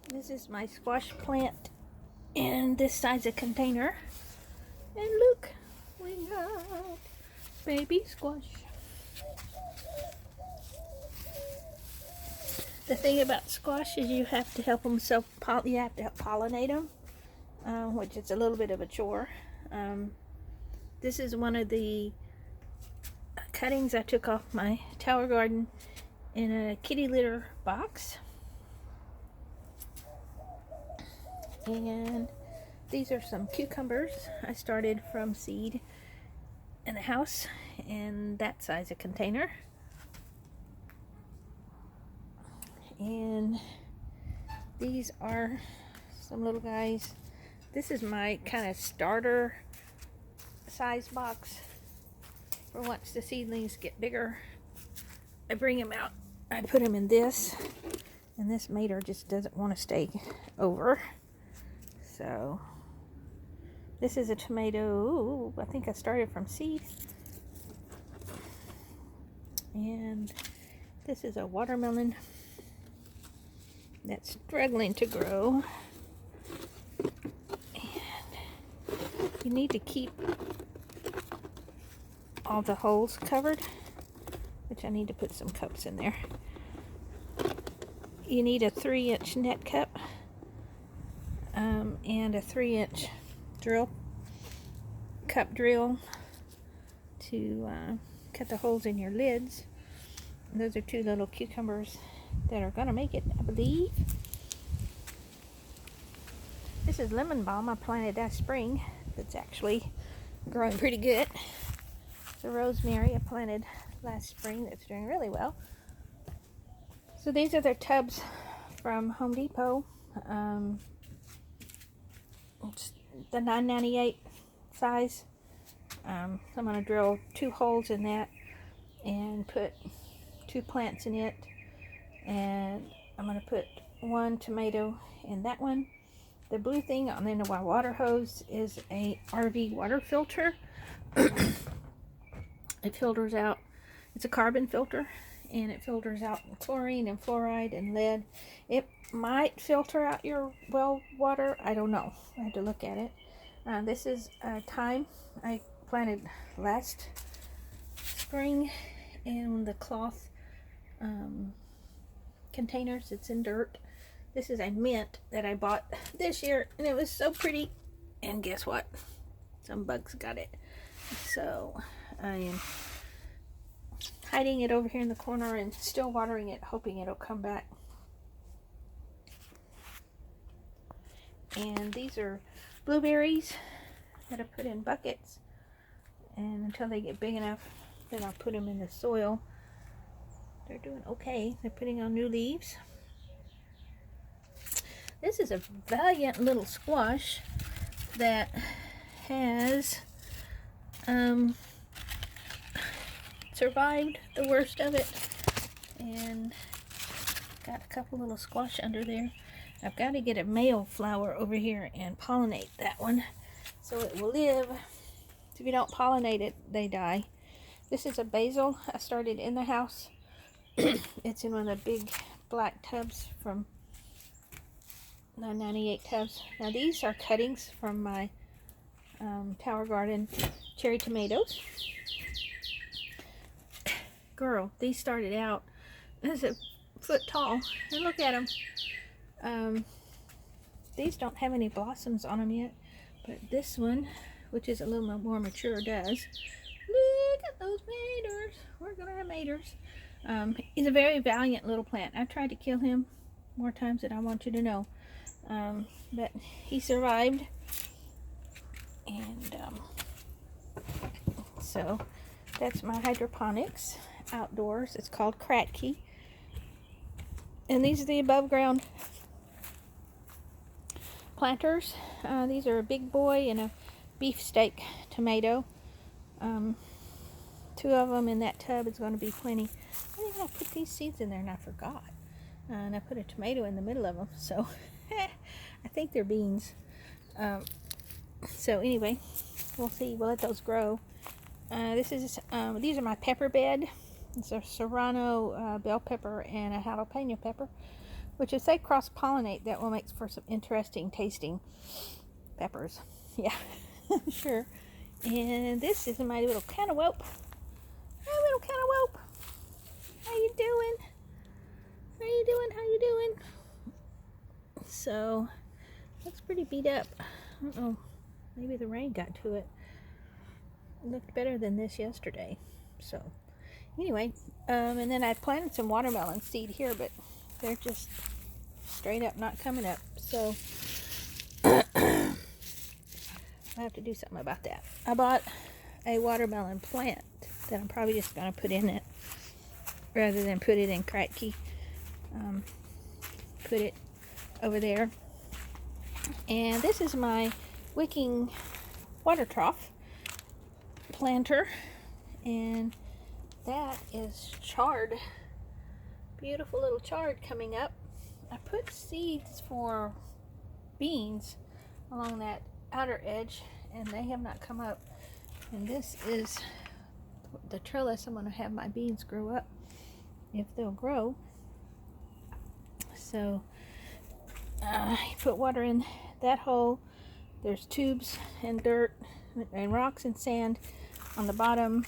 This is my squash plant in this size of container. And look, we got baby squash. The thing about squash is you have to help them you have to help pollinate them, which is a little bit of a chore. This is one of the cuttings I took off my tower garden in a kitty litter box. And these are some cucumbers I started from seed in the house in that size of container. And these are some little guys. This is my kind of starter size box for once the seedlings get bigger. I bring them out, I put them in this, and this mater just doesn't want to stay over. So this is a tomato. I think I started from seed. And this is a watermelon that's struggling to grow. And you need to keep all the holes covered, which I need to put some cups in there. You need a 3-inch net cup and a 3-inch cup drill to cut the holes in your lids. And those are 2 little cucumbers that are gonna make it, I believe. This is lemon balm I planted last spring. That's actually growing pretty good. The rosemary I planted last spring that's doing really well. So these are their tubs from Home Depot. It's the $9.98 size. I'm going to drill 2 holes in that and put 2 plants in it. And I'm going to put 1 tomato in that one. The blue thing on the end of my water hose is a RV water filter. It filters out, it's a carbon filter, and it filters out chlorine and fluoride and lead. It might filter out your well water. I don't know. I have to look at it. This is thyme I planted last spring in the cloth containers. It's in dirt. This is a mint that I bought this year, and it was so pretty. And guess what? Some bugs got it. So I am hiding it over here in the corner and still watering it, hoping it'll come back. And these are blueberries that I put in buckets, and until they get big enough, then I'll put them in the soil. They're doing okay. They're putting on new leaves. This is a valiant little squash that has survived the worst of it, and got a couple little squash under there. I've got to get a male flower over here and pollinate that one so it will live. If you don't pollinate it, they die. This is a basil I started in the house. It's in one of the big black tubs from $9.98 tubs. Now these are cuttings from my tower garden cherry tomatoes. Girl, these started out as a foot tall, and look at them. These don't have any blossoms on them yet, but this one, which is a little more mature, does. Look at those maters. We're gonna have maters. He's a very valiant little plant. I've tried to kill him more times than I want you to know, but he survived. And so that's my hydroponics outdoors. It's called Kratky. And these are the above ground planters. These are a big boy and a beefsteak tomato. 2 of them in that tub is going to be plenty. I think I put these seeds in there and I forgot. And I put a tomato in the middle of them. So I think they're beans. So anyway, we'll see. We'll let those grow. These are my pepper bed. It's a serrano bell pepper and a jalapeno pepper. which if they cross-pollinate, that will make for some interesting tasting peppers. Yeah, sure. And this is my little cantaloupe. My little cantaloupe. How you doing? How you doing? How you doing? So, looks pretty beat up. I don't know. Maybe the rain got to it. It looked better than this yesterday. So, anyway, and then I planted some watermelon seed here, but they're just straight up not coming up. So, I have to do something about that. I bought a watermelon plant that I'm probably just going to put in it rather than put it in Kratky. Put it over there. And this is my wicking water trough planter, and that is chard. Beautiful little chard coming up. I put seeds for beans along that outer edge, and they have not come up. And this is the trellis I'm going to have my beans grow up, if they'll grow. So I put water in that hole. There's tubes and dirt and rocks and sand on the bottom,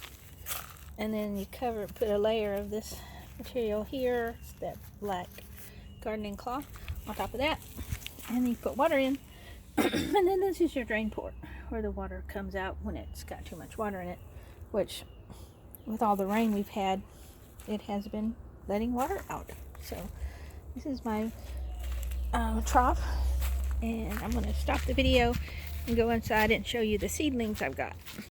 and then you put a layer of this material here, it's that black gardening cloth on top of that, and you put water in. And then this is your drain port where the water comes out when it's got too much water in it, which with all the rain we've had, it has been letting water out. So this is my trough, and I'm going to stop the video and go inside and show you the seedlings I've got.